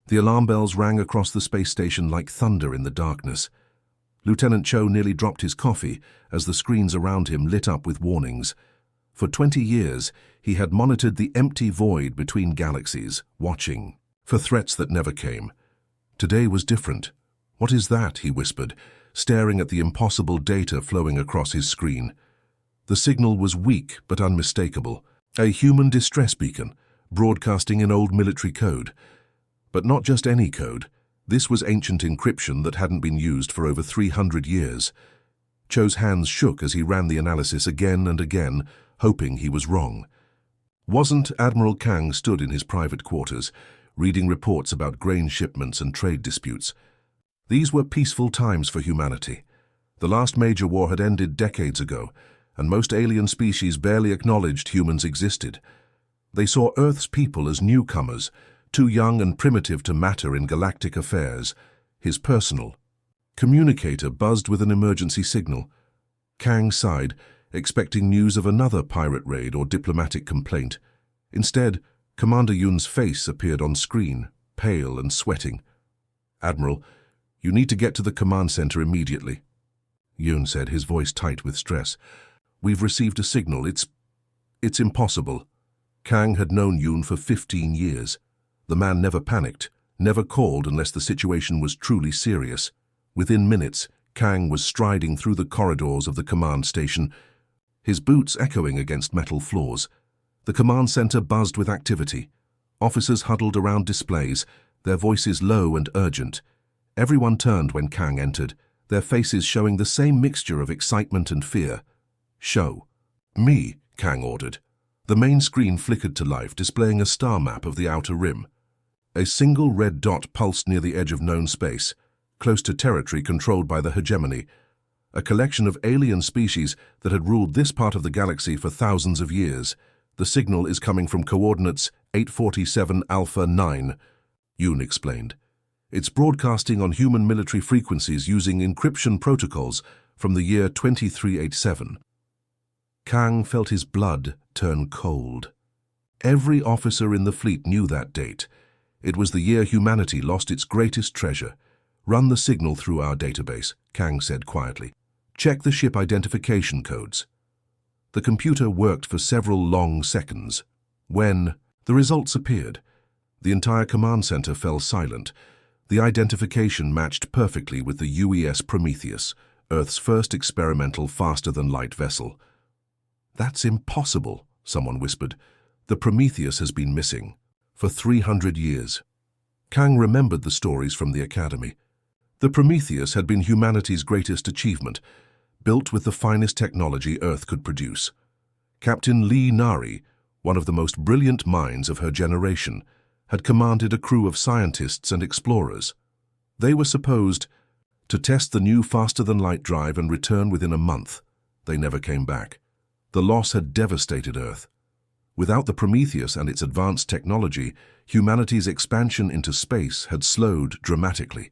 The alarm bells rang across the space station like thunder in the darkness. Lieutenant Cho nearly dropped his coffee as the screens around him lit up with warnings. For 20 years, he had monitored the empty void between galaxies, watching for threats that never came. Today was different. "What is that?" he whispered, staring at the impossible data flowing across his screen. The signal was weak but unmistakable, a human distress beacon, broadcasting in old military code. But not just any code. This was ancient encryption that hadn't been used for over 300 years. Cho's hands shook as he ran the analysis again and again, hoping he was wrong. Wasn't Admiral Kang stood in his private quarters, reading reports about grain shipments and trade disputes? These were peaceful times for humanity. The last major war had ended decades ago, and most alien species barely acknowledged humans existed. They saw Earth's people as newcomers, too young and primitive to matter in galactic affairs. His personal communicator buzzed with an emergency signal. Kang sighed, expecting news of another pirate raid or diplomatic complaint. Instead, Commander Yoon's face appeared on screen, pale and sweating. "Admiral, you need to get to the command center immediately," Yoon said, his voice tight with stress. "We've received a signal. It's impossible." Kang had known Yoon for 15 years. The man never panicked, never called unless the situation was truly serious. Within minutes, Kang was striding through the corridors of the command station, his boots echoing against metal floors. The command center buzzed with activity. Officers huddled around displays, their voices low and urgent. Everyone turned when Kang entered, their faces showing the same mixture of excitement and fear. "Show me," Kang ordered. The main screen flickered to life, displaying a star map of the outer rim. A single red dot pulsed near the edge of known space, close to territory controlled by the hegemony, a collection of alien species that had ruled this part of the galaxy for thousands of years. "The signal is coming from coordinates 847 Alpha 9, Yoon explained. "It's broadcasting on human military frequencies using encryption protocols from the year 2387. Kang felt his blood turn cold. Every officer in the fleet knew that date. It was the year humanity lost its greatest treasure. "Run the signal through our database," Kang said quietly. "Check the ship identification codes." The computer worked for several long seconds. When the results appeared, the entire command center fell silent. The identification matched perfectly with the UES Prometheus, Earth's first experimental faster-than-light vessel. "That's impossible," someone whispered. "The Prometheus has been missing for 300 years. Kang remembered the stories from the Academy. The Prometheus had been humanity's greatest achievement, built with the finest technology Earth could produce. Captain Lee Nari, one of the most brilliant minds of her generation, had commanded a crew of scientists and explorers. They were supposed to test the new faster-than-light drive and return within a month. They never came back. The loss had devastated Earth. Without the Prometheus and its advanced technology, humanity's expansion into space had slowed dramatically.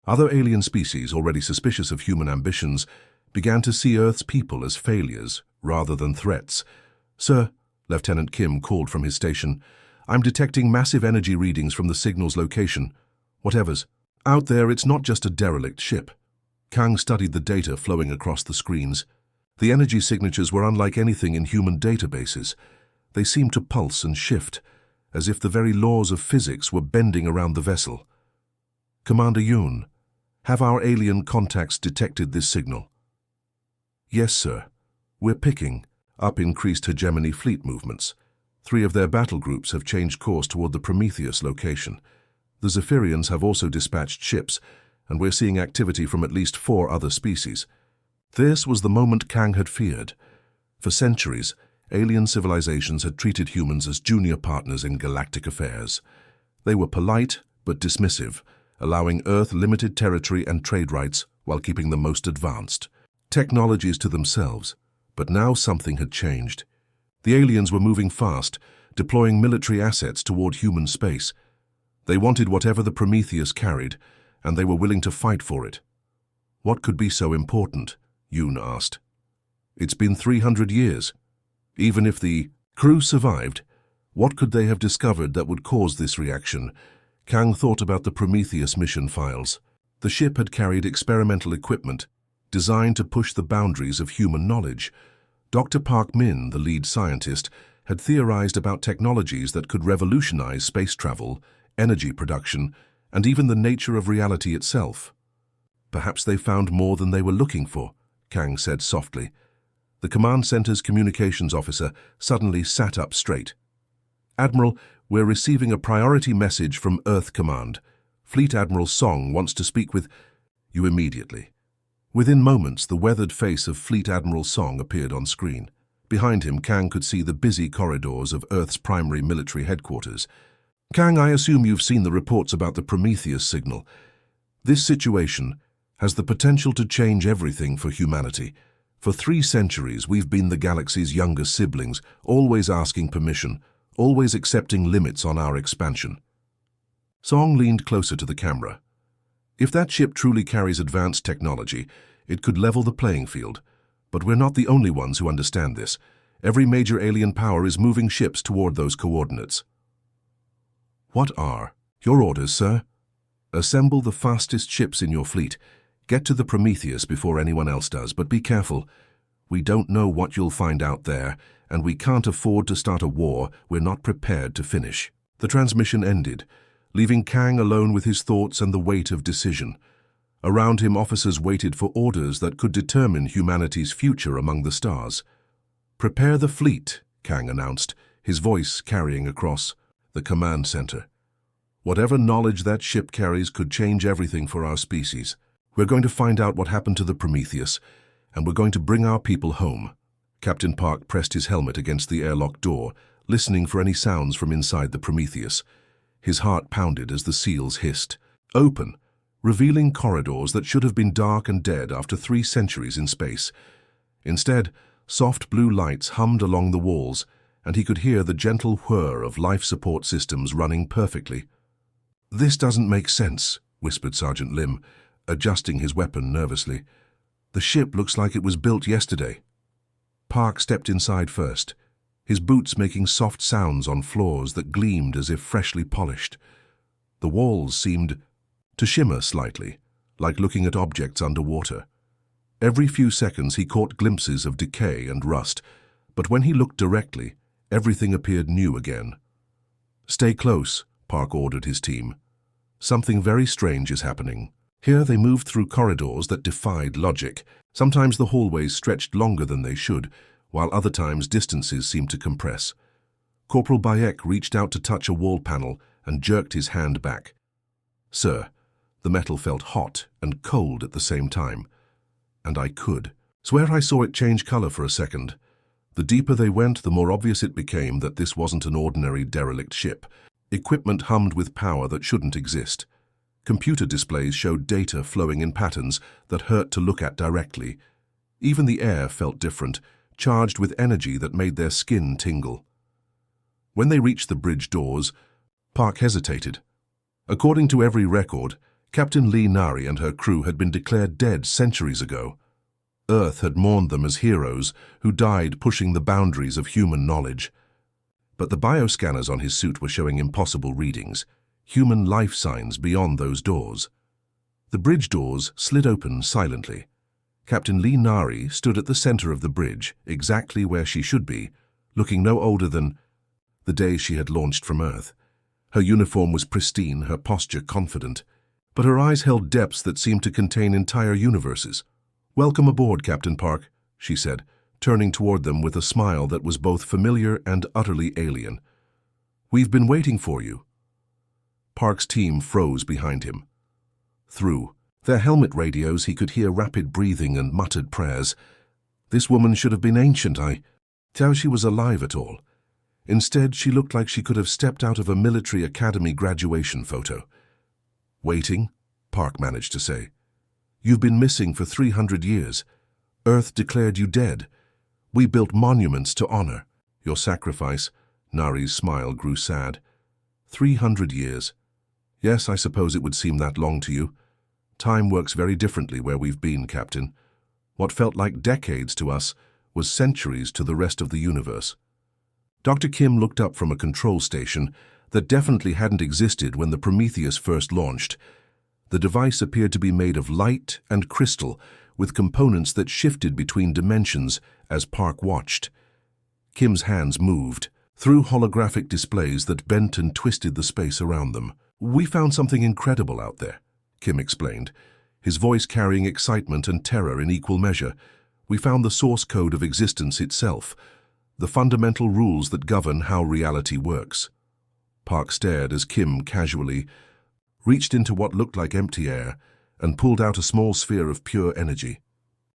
Other alien species, already suspicious of human ambitions, began to see Earth's people as failures rather than threats. "Sir," Lieutenant Kim called from his station, "I'm detecting massive energy readings from the signal's location. Whatever's out there, it's not just a derelict ship." Kang studied the data flowing across the screens. The energy signatures were unlike anything in human databases. They seemed to pulse and shift, as if the very laws of physics were bending around the vessel. "Commander Yoon, have our alien contacts detected this signal?" "Yes, sir. We're picking up increased hegemony fleet movements. 3 of their battle groups have changed course toward the Prometheus location. The Zephyrians have also dispatched ships, and we're seeing activity from at least 4 other species." This was the moment Kang had feared. For centuries, alien civilizations had treated humans as junior partners in galactic affairs. They were polite but dismissive, allowing Earth limited territory and trade rights while keeping the most advanced technologies to themselves. But now something had changed. The aliens were moving fast, deploying military assets toward human space. They wanted whatever the Prometheus carried, and they were willing to fight for it. "What could be so important?" Yoon asked. "It's been 300 years. Even if the crew survived, what could they have discovered that would cause this reaction?" Kang thought about the Prometheus mission files. The ship had carried experimental equipment designed to push the boundaries of human knowledge. Dr. Park Min, the lead scientist, had theorized about technologies that could revolutionize space travel, energy production, and even the nature of reality itself. Perhaps they found more than they were looking for, Kang said softly. The command center's communications officer suddenly sat up straight. Admiral, we're receiving a priority message from Earth Command. Fleet Admiral Song wants to speak with you immediately. Within moments, the weathered face of Fleet Admiral Song appeared on screen. Behind him, Kang could see the busy corridors of Earth's primary military headquarters. Kang, I assume you've seen the reports about the Prometheus signal. This situation has the potential to change everything for humanity. For 3 centuries, we've been the galaxy's younger siblings, always asking permission, always accepting limits on our expansion. Song leaned closer to the camera. If that ship truly carries advanced technology, it could level the playing field. But we're not the only ones who understand this. Every major alien power is moving ships toward those coordinates. What are your orders, sir? Assemble the fastest ships in your fleet. Get to the Prometheus before anyone else does, but be careful. We don't know what you'll find out there, and we can't afford to start a war we're not prepared to finish. The transmission ended, leaving Kang alone with his thoughts and the weight of decision. Around him, officers waited for orders that could determine humanity's future among the stars. Prepare the fleet, Kang announced, his voice carrying across the command center. Whatever knowledge that ship carries could change everything for our species. We're going to find out what happened to the Prometheus, and we're going to bring our people home. Captain Park pressed his helmet against the airlock door, listening for any sounds from inside the Prometheus. His heart pounded as the seals hissed. Open, revealing corridors that should have been dark and dead after 3 centuries in space. Instead, soft blue lights hummed along the walls, and he could hear the gentle whir of life support systems running perfectly. "This doesn't make sense," whispered Sergeant Lim, adjusting his weapon nervously. "The ship looks like it was built yesterday." Park stepped inside first, his boots making soft sounds on floors that gleamed as if freshly polished. The walls seemed to shimmer slightly, like looking at objects underwater. Every few seconds he caught glimpses of decay and rust, but when he looked directly, everything appeared new again. "Stay close," Park ordered his team. "Something very strange is happening." Here they moved through corridors that defied logic. Sometimes the hallways stretched longer than they should, while other times distances seemed to compress. Corporal Bayek reached out to touch a wall panel and jerked his hand back. "Sir," the metal felt hot and cold at the same time. "And I could swear I saw it change color for a second." The deeper they went, the more obvious it became that this wasn't an ordinary derelict ship. Equipment hummed with power that shouldn't exist. Computer displays showed data flowing in patterns that hurt to look at directly. Even the air felt different, charged with energy that made their skin tingle. When they reached the bridge doors, Park hesitated. According to every record, Captain Lee Nari and her crew had been declared dead centuries ago. Earth had mourned them as heroes who died pushing the boundaries of human knowledge. But the bioscanners on his suit were showing impossible readings, human life signs beyond those doors. The bridge doors slid open silently. Captain Lee Nari stood at the center of the bridge, exactly where she should be, looking no older than the day she had launched from Earth. Her uniform was pristine, her posture confident, but her eyes held depths that seemed to contain entire universes. "Welcome aboard, Captain Park," she said, turning toward them with a smile that was both familiar and utterly alien. "We've been waiting for you." Park's team froze behind him. Through their helmet radios, he could hear rapid breathing and muttered prayers. This woman should have been ancient. I doubt she was alive at all. Instead, she looked like she could have stepped out of a military academy graduation photo. "Waiting?" Park managed to say. "You've been missing for 300 years. Earth declared you dead. We built monuments to honor your sacrifice." Nari's smile grew sad. 300 years. Yes, I suppose it would seem that long to you. Time works very differently where we've been, Captain. What felt like decades to us was centuries to the rest of the universe. Dr. Kim looked up from a control station, that definitely hadn't existed when the Prometheus first launched. The device appeared to be made of light and crystal, with components that shifted between dimensions as Park watched. Kim's hands moved, through holographic displays that bent and twisted the space around them. "We found something incredible out there," Kim explained, his voice carrying excitement and terror in equal measure. "We found the source code of existence itself, the fundamental rules that govern how reality works." Park stared as Kim casually reached into what looked like empty air and pulled out a small sphere of pure energy.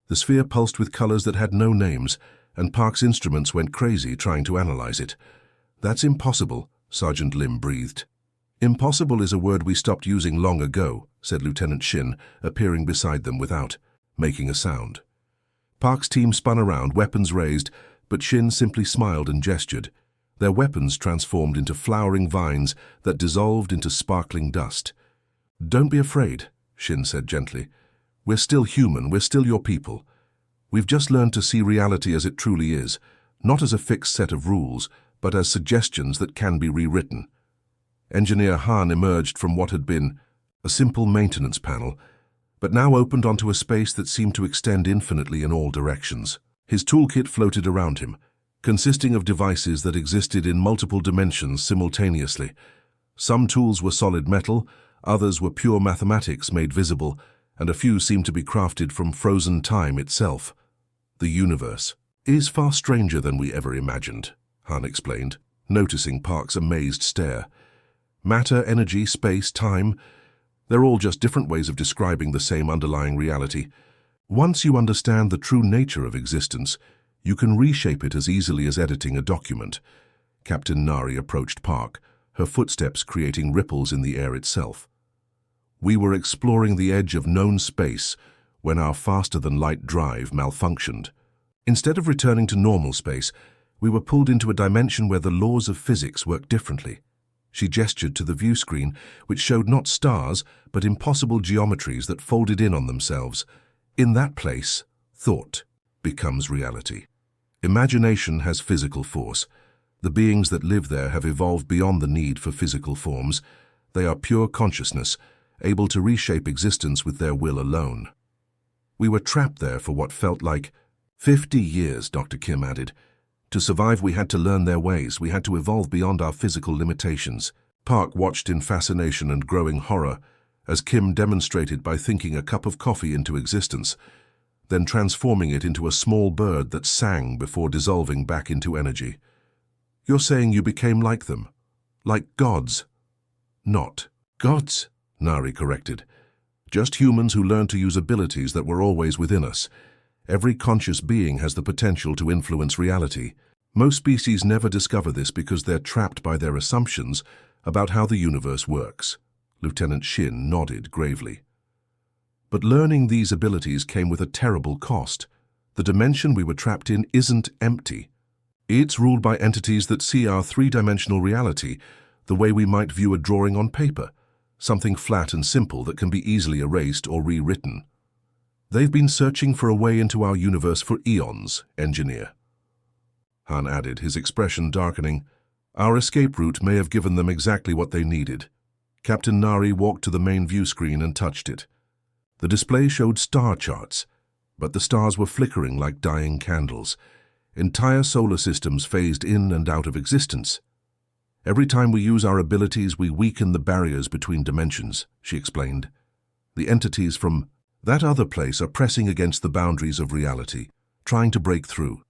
The sphere pulsed with colors that had no names, and Park's instruments went crazy trying to analyze it. "That's impossible," Sergeant Lim breathed. "Impossible is a word we stopped using long ago," said Lieutenant Shin, appearing beside them without making a sound. Park's team spun around, weapons raised, but Shin simply smiled and gestured. Their weapons transformed into flowering vines that dissolved into sparkling dust. "Don't be afraid," Shin said gently. "We're still human, we're still your people. We've just learned to see reality as it truly is, not as a fixed set of rules, but as suggestions that can be rewritten." Engineer Han emerged from what had been a simple maintenance panel, but now opened onto a space that seemed to extend infinitely in all directions. His toolkit floated around him, consisting of devices that existed in multiple dimensions simultaneously. Some tools were solid metal, others were pure mathematics made visible, and a few seemed to be crafted from frozen time itself. "The universe is far stranger than we ever imagined," Han explained, noticing Park's amazed stare. "Matter, energy, space, time, they're all just different ways of describing the same underlying reality. Once you understand the true nature of existence, you can reshape it as easily as editing a document." Captain Nari approached Park, her footsteps creating ripples in the air itself. "We were exploring the edge of known space when our faster-than-light drive malfunctioned. Instead of returning to normal space, we were pulled into a dimension where the laws of physics work differently." She gestured to the view screen, which showed not stars, but impossible geometries that folded in on themselves. "In that place, thought becomes reality. Imagination has physical force. The beings that live there have evolved beyond the need for physical forms. They are pure consciousness, able to reshape existence with their will alone." "We were trapped there for what felt like 50 years, Dr. Kim added. "To survive, we had to learn their ways. We had to evolve beyond our physical limitations." Park watched in fascination and growing horror as Kim demonstrated by thinking a cup of coffee into existence, then transforming it into a small bird that sang before dissolving back into energy. "You're saying you became like them? Like gods?" "Not gods," Nari corrected. "Just humans who learned to use abilities that were always within us. Every conscious being has the potential to influence reality. Most species never discover this because they're trapped by their assumptions about how the universe works." Lieutenant Shin nodded gravely. "But learning these abilities came with a terrible cost. The dimension we were trapped in isn't empty. It's ruled by entities that see our three-dimensional reality the way we might view a drawing on paper, something flat and simple that can be easily erased or rewritten. They've been searching for a way into our universe for eons, Engineer," Han added, his expression darkening. "Our escape route may have given them exactly what they needed." Captain Nari walked to the main view screen and touched it. The display showed star charts, but the stars were flickering like dying candles. Entire solar systems phased in and out of existence. "Every time we use our abilities, we weaken the barriers between dimensions," she explained. "The entities from that other place are pressing against the boundaries of reality, trying to break through.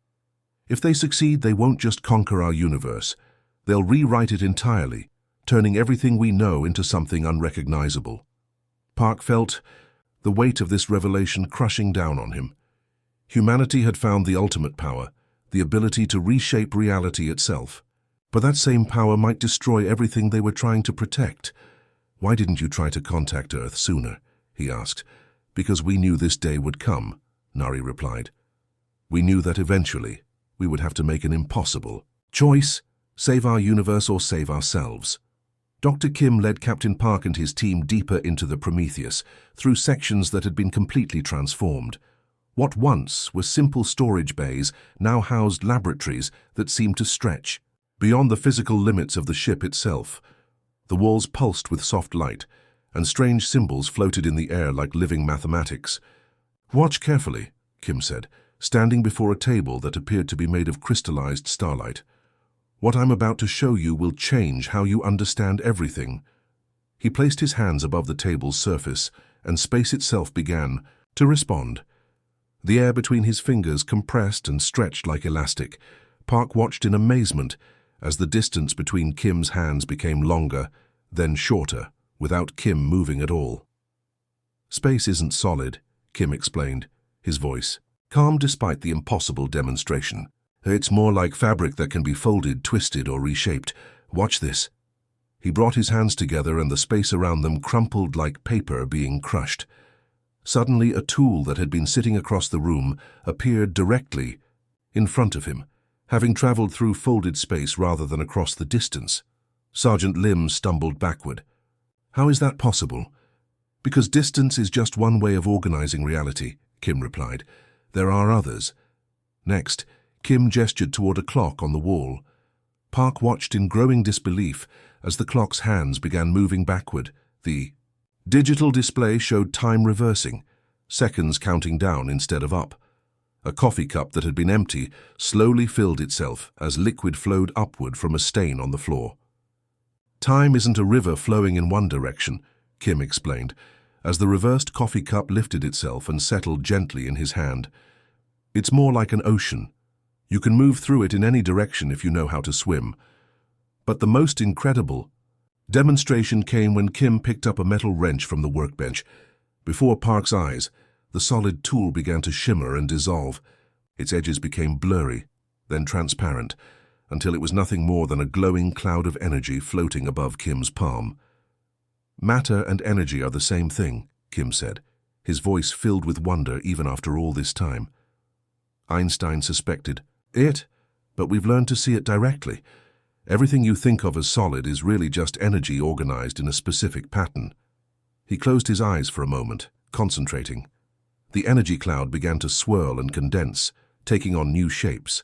If they succeed, they won't just conquer our universe. They'll rewrite it entirely, turning everything we know into something unrecognizable." Park felt the weight of this revelation crushing down on him. Humanity had found the ultimate power, the ability to reshape reality itself. But that same power might destroy everything they were trying to protect. "Why didn't you try to contact Earth sooner?" he asked. "Because we knew this day would come," Nari replied. "We knew that eventually we would have to make an impossible choice, save our universe or save ourselves." Dr. Kim led Captain Park and his team deeper into the Prometheus, through sections that had been completely transformed. What once were simple storage bays now housed laboratories that seemed to stretch beyond the physical limits of the ship itself. The walls pulsed with soft light, and strange symbols floated in the air like living mathematics. "Watch carefully," Kim said, standing before a table that appeared to be made of crystallized starlight. "What I'm about to show you will change how you understand everything." He placed his hands above the table's surface, and space itself began to respond. The air between his fingers compressed and stretched like elastic. Park watched in amazement as the distance between Kim's hands became longer, then shorter, without Kim moving at all. "Space isn't solid," Kim explained, his voice calm despite the impossible demonstration. "It's more like fabric that can be folded, twisted, or reshaped. Watch this." He brought his hands together and the space around them crumpled like paper being crushed. Suddenly, a tool that had been sitting across the room appeared directly in front of him, having traveled through folded space rather than across the distance. Sergeant Lim stumbled backward. "How is that possible?" "Because distance is just one way of organizing reality," Kim replied. "There are others." Next, Kim gestured toward a clock on the wall. Park watched in growing disbelief as the clock's hands began moving backward. The digital display showed time reversing, seconds counting down instead of up. A coffee cup that had been empty slowly filled itself as liquid flowed upward from a stain on the floor. "Time isn't a river flowing in one direction," Kim explained, as the reversed coffee cup lifted itself and settled gently in his hand. "It's more like an ocean. You can move through it in any direction if you know how to swim." But the most incredible demonstration came when Kim picked up a metal wrench from the workbench. Before Park's eyes, the solid tool began to shimmer and dissolve. Its edges became blurry, then transparent, until it was nothing more than a glowing cloud of energy floating above Kim's palm. "Matter and energy are the same thing," Kim said, his voice filled with wonder even after all this time. Einstein suspected it, but we've learned to see it directly. Everything you think of as solid is really just energy organized in a specific pattern. He closed his eyes for a moment, concentrating. The energy cloud began to swirl and condense, taking on new shapes.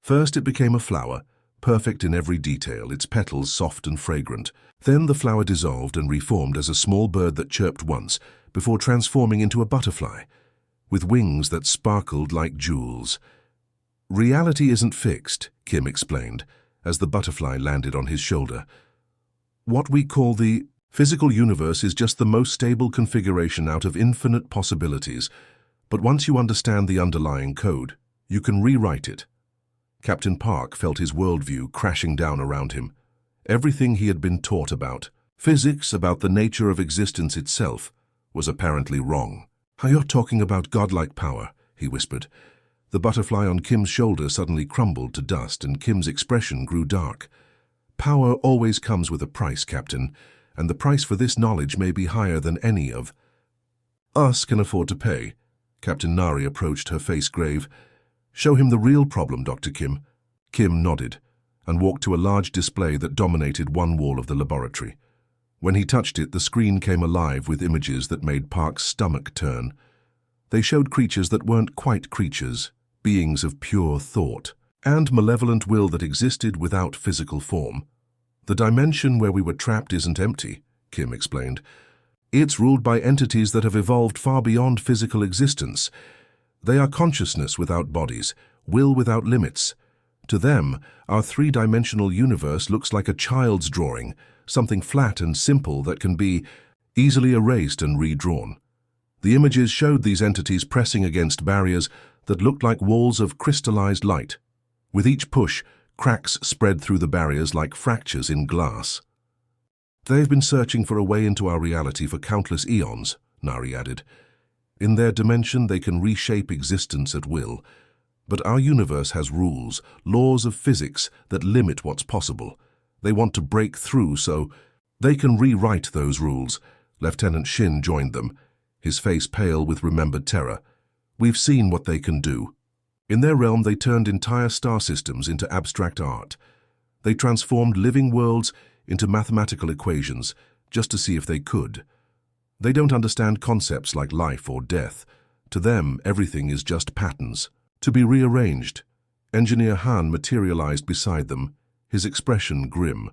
First it became a flower, perfect in every detail, its petals soft and fragrant. Then the flower dissolved and reformed as a small bird that chirped once, before transforming into a butterfly, with wings that sparkled like jewels. "Reality isn't fixed," Kim explained, as the butterfly landed on his shoulder. "What we call the physical universe is just the most stable configuration out of infinite possibilities. But once you understand the underlying code, you can rewrite it." Captain Park felt his worldview crashing down around him. Everything he had been taught about physics, about the nature of existence itself, was apparently wrong. "You're talking about godlike power," he whispered. The butterfly on Kim's shoulder suddenly crumbled to dust, and Kim's expression grew dark. "Power always comes with a price, Captain, and the price for this knowledge may be higher than any of us can afford to pay." Captain Nari approached, her face grave. "Show him the real problem, Dr. Kim." Kim nodded and walked to a large display that dominated one wall of the laboratory. When he touched it, the screen came alive with images that made Park's stomach turn. They showed creatures that weren't quite creatures, beings of pure thought and malevolent will that existed without physical form. "The dimension where we were trapped isn't empty," Kim explained. "It's ruled by entities that have evolved far beyond physical existence. They are consciousness without bodies, will without limits. To them, our three-dimensional universe looks like a child's drawing, something flat and simple that can be easily erased and redrawn." The images showed these entities pressing against barriers that looked like walls of crystallized light. With each push, cracks spread through the barriers like fractures in glass. "They've been searching for a way into our reality for countless eons," Nari added. "In their dimension, they can reshape existence at will. But our universe has rules, laws of physics that limit what's possible. They want to break through so they can rewrite those rules." Lieutenant Shin joined them, his face pale with remembered terror. "We've seen what they can do. In their realm, they turned entire star systems into abstract art. They transformed living worlds into mathematical equations just to see if they could. They don't understand concepts like life or death. To them, everything is just patterns, to be rearranged." Engineer Han materialized beside them, his expression grim.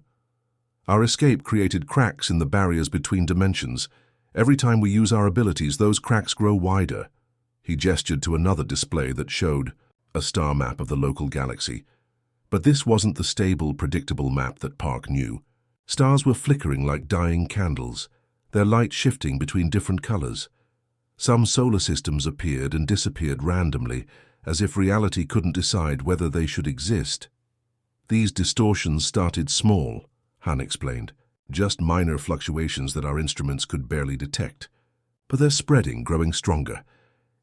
Our escape created cracks in the barriers between dimensions. Every time we use our abilities, those cracks grow wider." He gestured to another display that showed a star map of the local galaxy. But this wasn't the stable, predictable map that Park knew. Stars were flickering like dying candles, their light shifting between different colors. Some solar systems appeared and disappeared randomly, as if reality couldn't decide whether they should exist. "These distortions started small," Han explained, "just minor fluctuations that our instruments could barely detect. But they're spreading, growing stronger.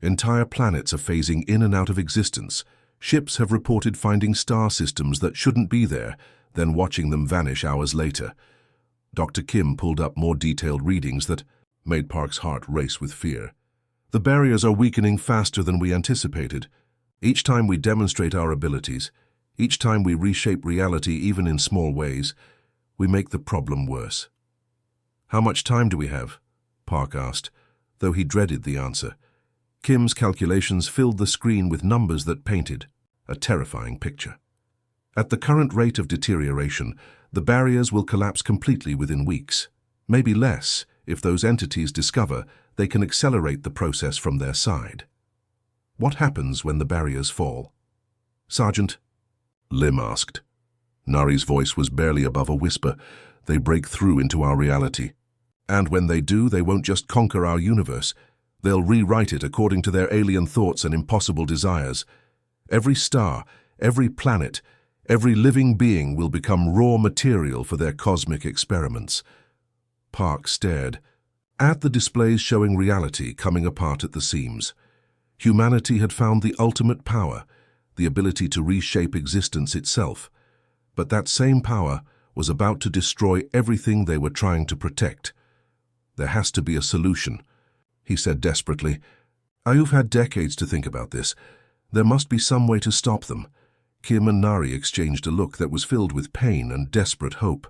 Entire planets are phasing in and out of existence. Ships have reported finding star systems that shouldn't be there, then watching them vanish hours later." Dr. Kim pulled up more detailed readings that made Park's heart race with fear. "The barriers are weakening faster than we anticipated. Each time we demonstrate our abilities, each time we reshape reality even in small ways, we make the problem worse." "How much time do we have?" Park asked, though he dreaded the answer. Kim's calculations filled the screen with numbers that painted a terrifying picture. "At the current rate of deterioration, the barriers will collapse completely within weeks, maybe less if those entities discover they can accelerate the process from their side." "What happens when the barriers fall?" "Sergeant?" Lim asked. Nari's voice was barely above a whisper. "They break through into our reality. And when they do, they won't just conquer our universe. They'll rewrite it according to their alien thoughts and impossible desires. Every star, every planet, every living being will become raw material for their cosmic experiments." Park stared at the displays showing reality coming apart at the seams. Humanity had found the ultimate power, the ability to reshape existence itself. But that same power was about to destroy everything they were trying to protect. "There has to be a solution," he said desperately. "You've had decades to think about this. There must be some way to stop them." Kim and Nari exchanged a look that was filled with pain and desperate hope.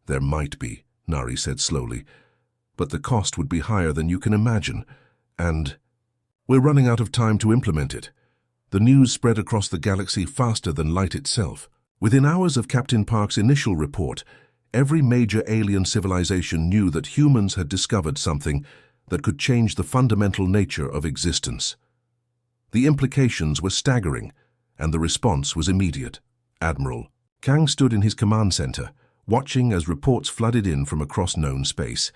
"There might be," Nari said slowly, "but the cost would be higher than you can imagine. And we're running out of time to implement it." The news spread across the galaxy faster than light itself. Within hours of Captain Park's initial report, every major alien civilization knew that humans had discovered something that could change the fundamental nature of existence. The implications were staggering, and the response was immediate. Admiral Kang stood in his command center, watching as reports flooded in from across known space.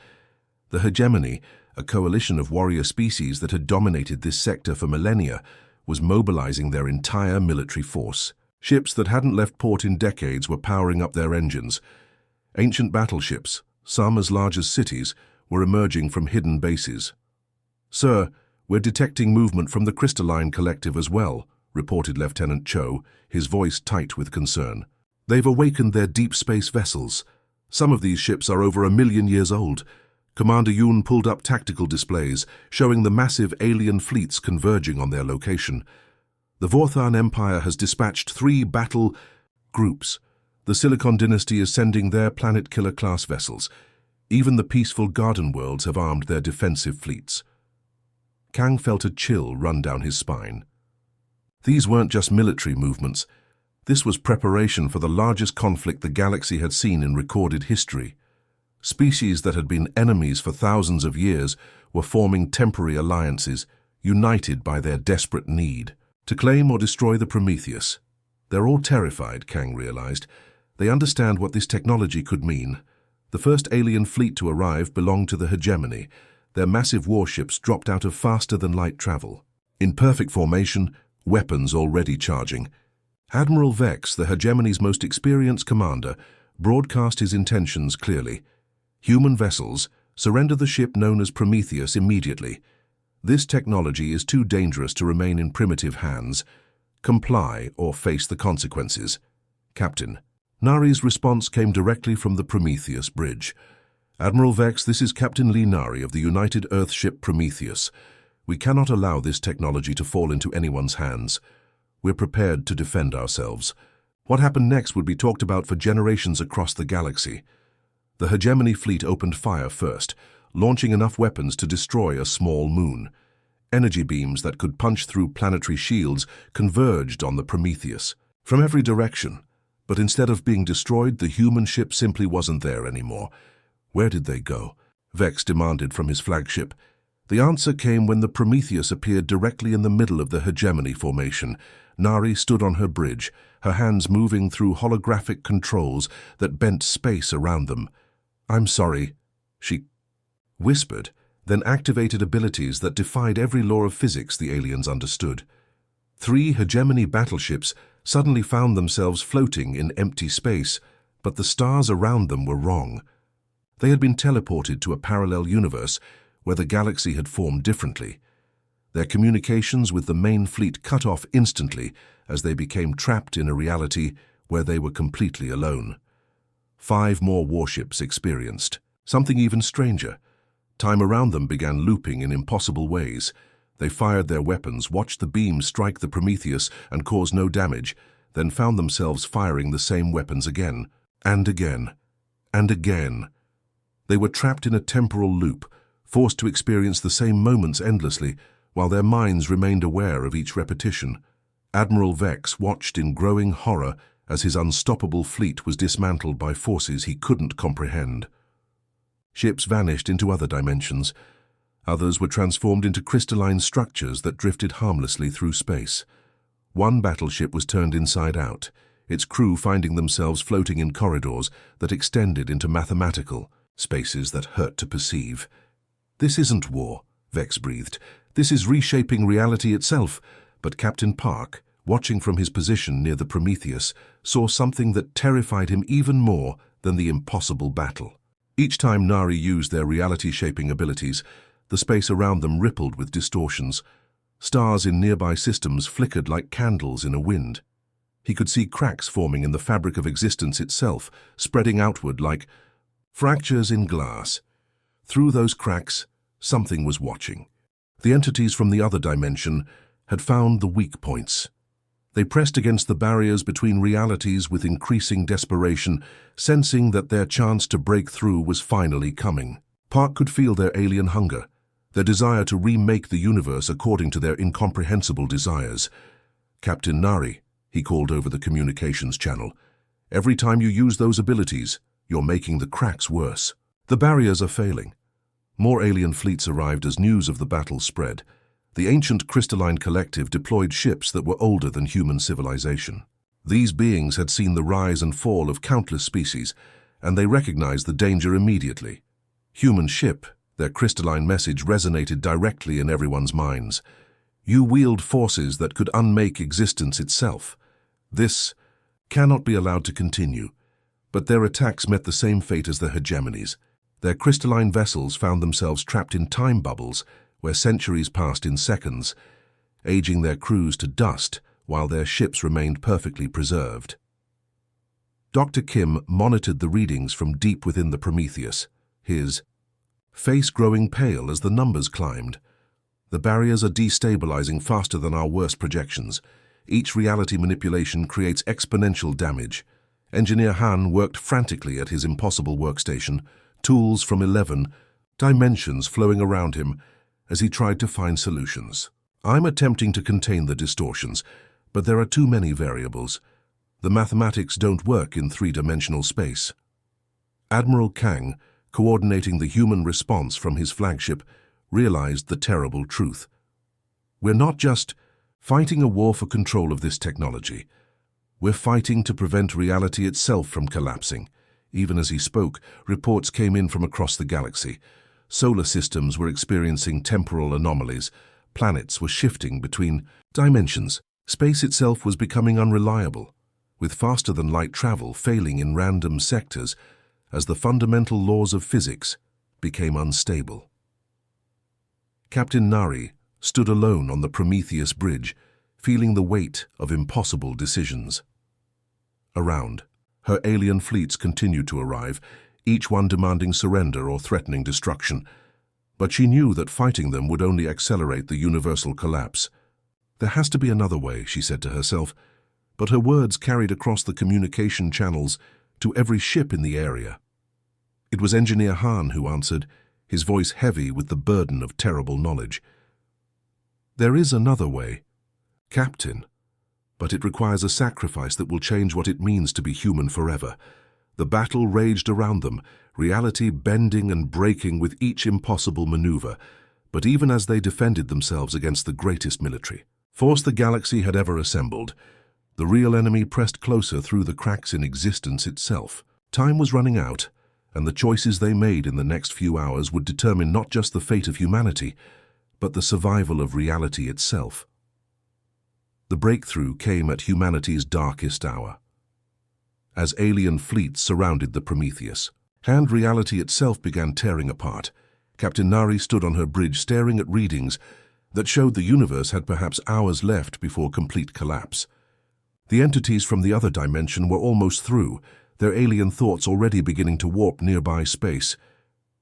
The hegemony, a coalition of warrior species that had dominated this sector for millennia, was mobilizing their entire military force. Ships that hadn't left port in decades were powering up their engines. Ancient battleships, some as large as cities, were emerging from hidden bases. "Sir, we're detecting movement from the Crystalline Collective as well," reported Lieutenant Cho, his voice tight with concern. "They've awakened their deep space vessels. Some of these ships are over 1,000,000 years old." Commander Yoon pulled up tactical displays, showing the massive alien fleets converging on their location. "The Vorthan Empire has dispatched 3 battle groups. The Silicon Dynasty is sending their Planet Killer-class vessels. Even the peaceful Garden Worlds have armed their defensive fleets." Kang felt a chill run down his spine. These weren't just military movements. This was preparation for the largest conflict the galaxy had seen in recorded history. Species that had been enemies for thousands of years were forming temporary alliances, united by their desperate need to claim or destroy the Prometheus. They're all terrified, Kang realized. They understand what this technology could mean. The first alien fleet to arrive belonged to the hegemony. Their massive warships dropped out of faster-than-light travel. In perfect formation, weapons already charging. Admiral Vex, the hegemony's most experienced commander, broadcast his intentions clearly. "Human vessels, surrender the ship known as Prometheus immediately. This technology is too dangerous to remain in primitive hands. Comply or face the consequences. Captain." Nari's response came directly from the Prometheus bridge. "Admiral Vex, this is Captain Lee Nari of the United Earth ship Prometheus. We cannot allow this technology to fall into anyone's hands. We're prepared to defend ourselves." What happened next would be talked about for generations across the galaxy. The hegemony fleet opened fire first, launching enough weapons to destroy a small moon. Energy beams that could punch through planetary shields converged on the Prometheus. From every direction, But instead of being destroyed, the human ship simply wasn't there anymore. Where did they go? Vex demanded from his flagship. The answer came when the Prometheus appeared directly in the middle of the hegemony formation. Nari stood on her bridge, her hands moving through holographic controls that bent space around them. "I'm sorry," she whispered, then activated abilities that defied every law of physics the aliens understood. 3 hegemony battleships suddenly found themselves floating in empty space, but the stars around them were wrong. They had been teleported to a parallel universe where the galaxy had formed differently. Their communications with the main fleet cut off instantly as they became trapped in a reality where they were completely alone. 5 more warships experienced something even stranger. Time around them began looping in impossible ways. They fired their weapons, watched the beams strike the Prometheus and cause no damage, then found themselves firing the same weapons again, and again, and again. They were trapped in a temporal loop, forced to experience the same moments endlessly, while their minds remained aware of each repetition. Admiral Vex watched in growing horror as his unstoppable fleet was dismantled by forces he couldn't comprehend. Ships vanished into other dimensions. Others were transformed into crystalline structures that drifted harmlessly through space. One battleship was turned inside out, its crew finding themselves floating in corridors that extended into mathematical spaces that hurt to perceive. "This isn't war," Vex breathed. "This is reshaping reality itself." But Captain Park, watching from his position near the Prometheus, saw something that terrified him even more than the impossible battle. Each time Nari used their reality-shaping abilities, the space around them rippled with distortions. Stars in nearby systems flickered like candles in a wind. He could see cracks forming in the fabric of existence itself, spreading outward like fractures in glass. Through those cracks, something was watching. The entities from the other dimension had found the weak points. They pressed against the barriers between realities with increasing desperation, sensing that their chance to break through was finally coming. Park could feel their alien hunger, their desire to remake the universe according to their incomprehensible desires. "Captain Nari," he called over the communications channel, "every time you use those abilities, you're making the cracks worse. The barriers are failing." More alien fleets arrived as news of the battle spread. The ancient crystalline collective deployed ships that were older than human civilization. These beings had seen the rise and fall of countless species, and they recognized the danger immediately. "Human ship," their crystalline message resonated directly in everyone's minds. "You wield forces that could unmake existence itself. This cannot be allowed to continue." But their attacks met the same fate as the hegemonies. Their crystalline vessels found themselves trapped in time bubbles where centuries passed in seconds, aging their crews to dust while their ships remained perfectly preserved. Dr. Kim monitored the readings from deep within the Prometheus, his face growing pale as the numbers climbed. "The barriers are destabilizing faster than our worst projections. Each reality manipulation creates exponential damage." Engineer Han worked frantically at his impossible workstation, tools from 11 dimensions flowing around him as he tried to find solutions. "I'm attempting to contain the distortions, but there are too many variables. The mathematics don't work in 3-dimensional space." Admiral Kang, coordinating the human response from his flagship, realized the terrible truth. "We're not just fighting a war for control of this technology. We're fighting to prevent reality itself from collapsing." Even as he spoke, reports came in from across the galaxy. Solar systems were experiencing temporal anomalies. Planets were shifting between dimensions. Space itself was becoming unreliable, with faster-than-light travel failing in random sectors as the fundamental laws of physics became unstable. Captain Nari stood alone on the Prometheus bridge, feeling the weight of impossible decisions. Around, her alien fleets continued to arrive, each one demanding surrender or threatening destruction. But she knew that fighting them would only accelerate the universal collapse. "There has to be another way," she said to herself, but her words carried across the communication channels to every ship in the area. It was Engineer Han who answered, his voice heavy with the burden of terrible knowledge. "There is another way, Captain. But it requires a sacrifice that will change what it means to be human forever. The battle raged around them, reality bending and breaking with each impossible maneuver. But even as they defended themselves against the greatest military force the galaxy had ever assembled, the real enemy pressed closer through the cracks in existence itself. Time was running out, and the choices they made in the next few hours would determine not just the fate of humanity, but the survival of reality itself. The breakthrough came at humanity's darkest hour. As alien fleets surrounded the Prometheus, and reality itself began tearing apart, Captain Nari stood on her bridge staring at readings that showed the universe had perhaps hours left before complete collapse. The entities from the other dimension were almost through, their alien thoughts already beginning to warp nearby space.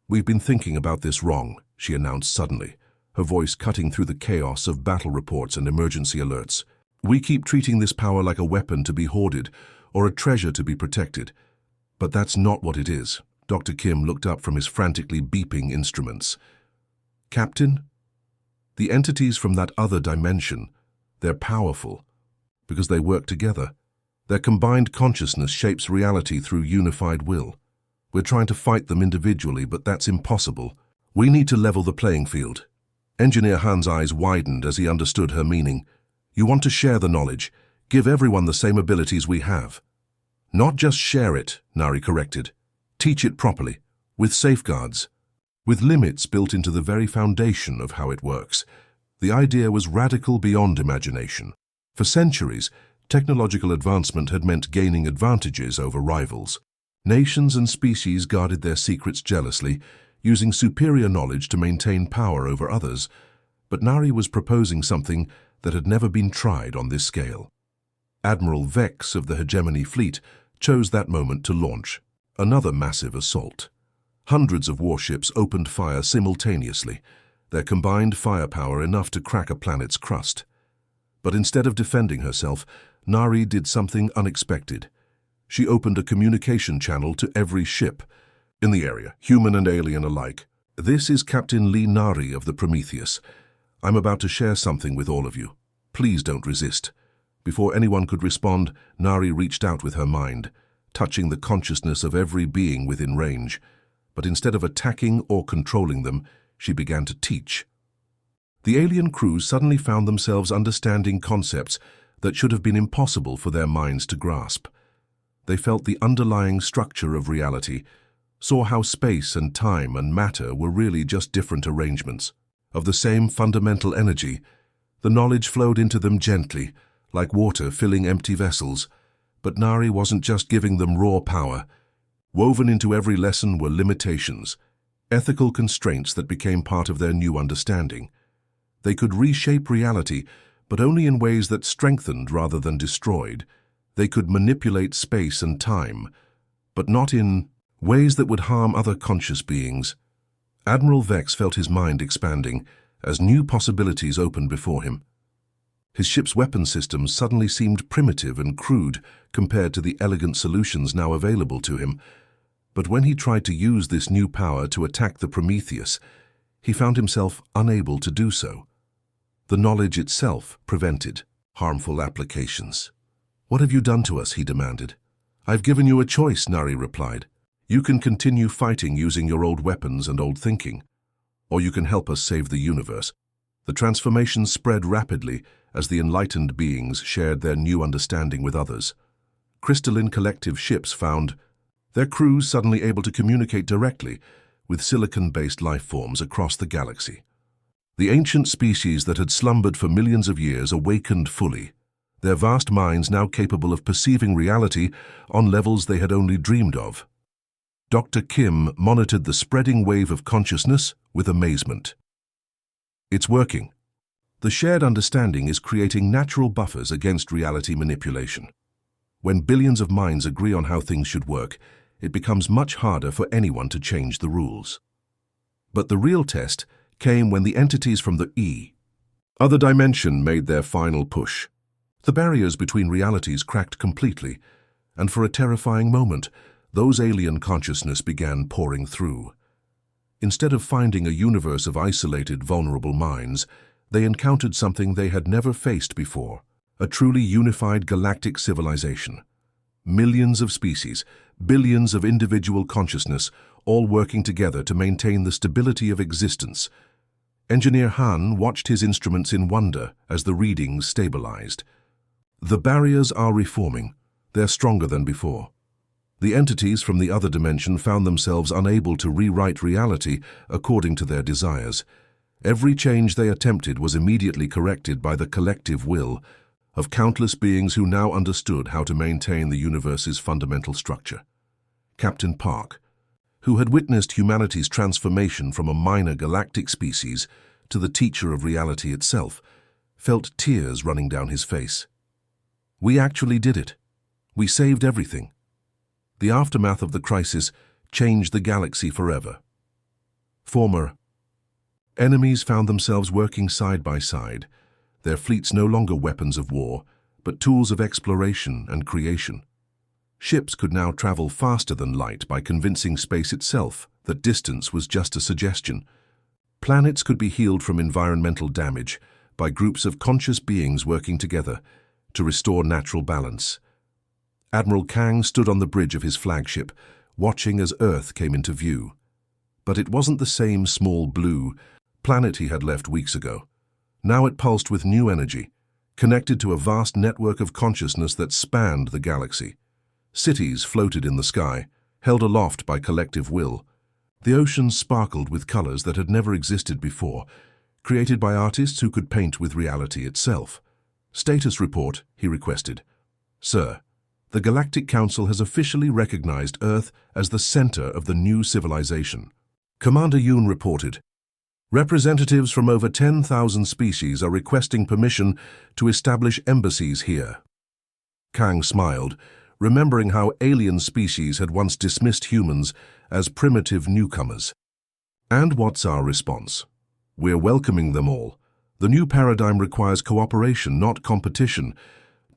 "We've been thinking about this wrong," she announced suddenly, her voice cutting through the chaos of battle reports and emergency alerts. "We keep treating this power like a weapon to be hoarded or a treasure to be protected. But that's not what it is." Dr. Kim looked up from his frantically beeping instruments. "Captain, the entities from that other dimension, they're powerful because they work together. Their combined consciousness shapes reality through unified will. We're trying to fight them individually, but that's impossible. We need to level the playing field." Engineer Han's eyes widened as he understood her meaning. "You want to share the knowledge, give everyone the same abilities we have." "Not just share it," Nari corrected. "Teach it properly, with safeguards, with limits built into the very foundation of how it works." The idea was radical beyond imagination. For centuries, technological advancement had meant gaining advantages over rivals. Nations and species guarded their secrets jealously, using superior knowledge to maintain power over others. But Nari was proposing something that had never been tried on this scale. Admiral Vex of the Hegemony Fleet chose that moment to launch another massive assault. Hundreds of warships opened fire simultaneously, their combined firepower enough to crack a planet's crust. But instead of defending herself, Nari did something unexpected. She opened a communication channel to every ship in the area, human and alien alike. "This is Captain Lee Nari of the Prometheus. I'm about to share something with all of you. Please don't resist." Before anyone could respond, Nari reached out with her mind, touching the consciousness of every being within range. But instead of attacking or controlling them, she began to teach. The alien crews suddenly found themselves understanding concepts that should have been impossible for their minds to grasp. They felt the underlying structure of reality, saw how space and time and matter were really just different arrangements of the same fundamental energy. The knowledge flowed into them gently, like water filling empty vessels. But Nari wasn't just giving them raw power. Woven into every lesson were limitations, ethical constraints that became part of their new understanding. They could reshape reality, but only in ways that strengthened rather than destroyed. They could manipulate space and time, but not in ways that would harm other conscious beings. Admiral Vex felt his mind expanding as new possibilities opened before him. His ship's weapon systems suddenly seemed primitive and crude compared to the elegant solutions now available to him. But when he tried to use this new power to attack the Prometheus, he found himself unable to do so. The knowledge itself prevented harmful applications. "What have you done to us?" he demanded. "I've given you a choice," Nari replied. "You can continue fighting using your old weapons and old thinking, or you can help us save the universe." The transformation spread rapidly as the enlightened beings shared their new understanding with others. Crystalline collective ships found their crews suddenly able to communicate directly with silicon-based life forms across the galaxy. The ancient species that had slumbered for millions of years awakened fully, their vast minds now capable of perceiving reality on levels they had only dreamed of. Dr. Kim monitored the spreading wave of consciousness with amazement. "It's working. The shared understanding is creating natural buffers against reality manipulation. When billions of minds agree on how things should work, it becomes much harder for anyone to change the rules." But the real test came when the entities from the other dimension made their final push. The barriers between realities cracked completely, and for a terrifying moment, those alien consciousness began pouring through. Instead of finding a universe of isolated, vulnerable minds, they encountered something they had never faced before: a truly unified galactic civilization. Millions of species, billions of individual consciousness, all working together to maintain the stability of existence. Engineer Han watched his instruments in wonder as the readings stabilized. The barriers are reforming. They're stronger than before. The entities from the other dimension found themselves unable to rewrite reality according to their desires. Every change they attempted was immediately corrected by the collective will of countless beings who now understood how to maintain the universe's fundamental structure. Captain Park, who had witnessed humanity's transformation from a minor galactic species to the teacher of reality itself, felt tears running down his face. We actually did it. We saved everything. The aftermath of the crisis changed the galaxy forever. Former enemies found themselves working side by side, their fleets no longer weapons of war, but tools of exploration and creation. Ships could now travel faster than light by convincing space itself that distance was just a suggestion. Planets could be healed from environmental damage by groups of conscious beings working together to restore natural balance. Admiral Kang stood on the bridge of his flagship, watching as Earth came into view. But it wasn't the same small blue planet he had left weeks ago. Now it pulsed with new energy, connected to a vast network of consciousness that spanned the galaxy. Cities floated in the sky, held aloft by collective will. The oceans sparkled with colors that had never existed before, created by artists who could paint with reality itself. "Status report," he requested. "Sir, the Galactic Council has officially recognized Earth as the center of the new civilization." Commander Yoon reported, "Representatives from over 10,000 species are requesting permission to establish embassies here." Kang smiled, remembering how alien species had once dismissed humans as primitive newcomers. "And what's our response? We're welcoming them all. The new paradigm requires cooperation, not competition."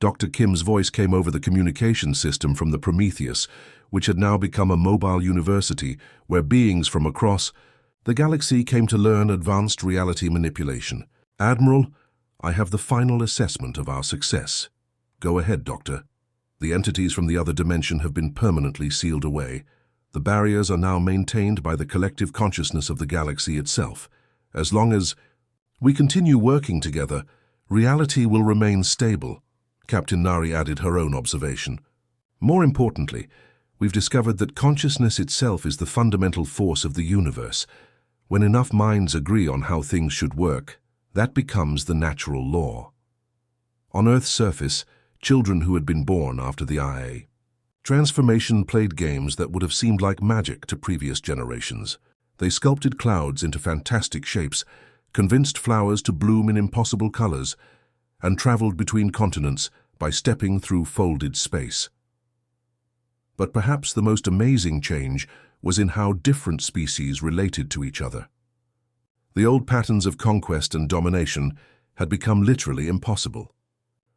Dr. Kim's voice came over the communication system from the Prometheus, which had now become a mobile university where beings from across the galaxy came to learn advanced reality manipulation. "Admiral, I have the final assessment of our success." "Go ahead, Doctor." "The entities from the other dimension have been permanently sealed away. The barriers are now maintained by the collective consciousness of the galaxy itself. As long as we continue working together, reality will remain stable." Captain Nari added her own observation. "More importantly, we've discovered that consciousness itself is the fundamental force of the universe. When enough minds agree on how things should work, that becomes the natural law." On Earth's surface, children who had been born after the IA transformation played games that would have seemed like magic to previous generations. They sculpted clouds into fantastic shapes, convinced flowers to bloom in impossible colors, and traveled between continents by stepping through folded space. But perhaps the most amazing change was in how different species related to each other. The old patterns of conquest and domination had become literally impossible.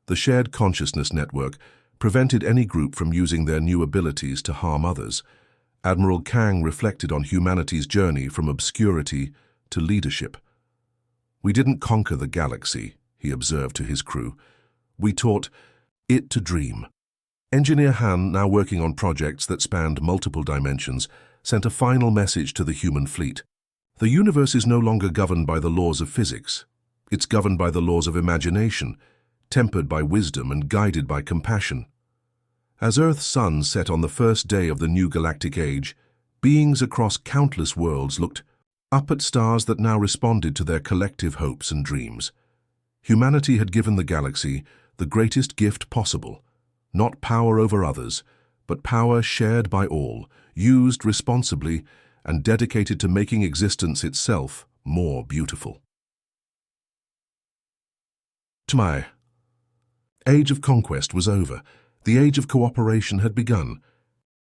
The shared consciousness network prevented any group from using their new abilities to harm others. Admiral Kang reflected on humanity's journey from obscurity to leadership. "We didn't conquer the galaxy," he observed to his crew. "We taught it to dream." Engineer Han, now working on projects that spanned multiple dimensions, sent a final message to the human fleet. The universe is no longer governed by the laws of physics. It's governed by the laws of imagination, tempered by wisdom and guided by compassion. As Earth's sun set on the first day of the new galactic age, beings across countless worlds looked up at stars that now responded to their collective hopes and dreams. Humanity had given the galaxy the greatest gift possible, not power over others, but power shared by all, used responsibly, and dedicated to making existence itself more beautiful. My age of conquest was over. The age of cooperation had begun.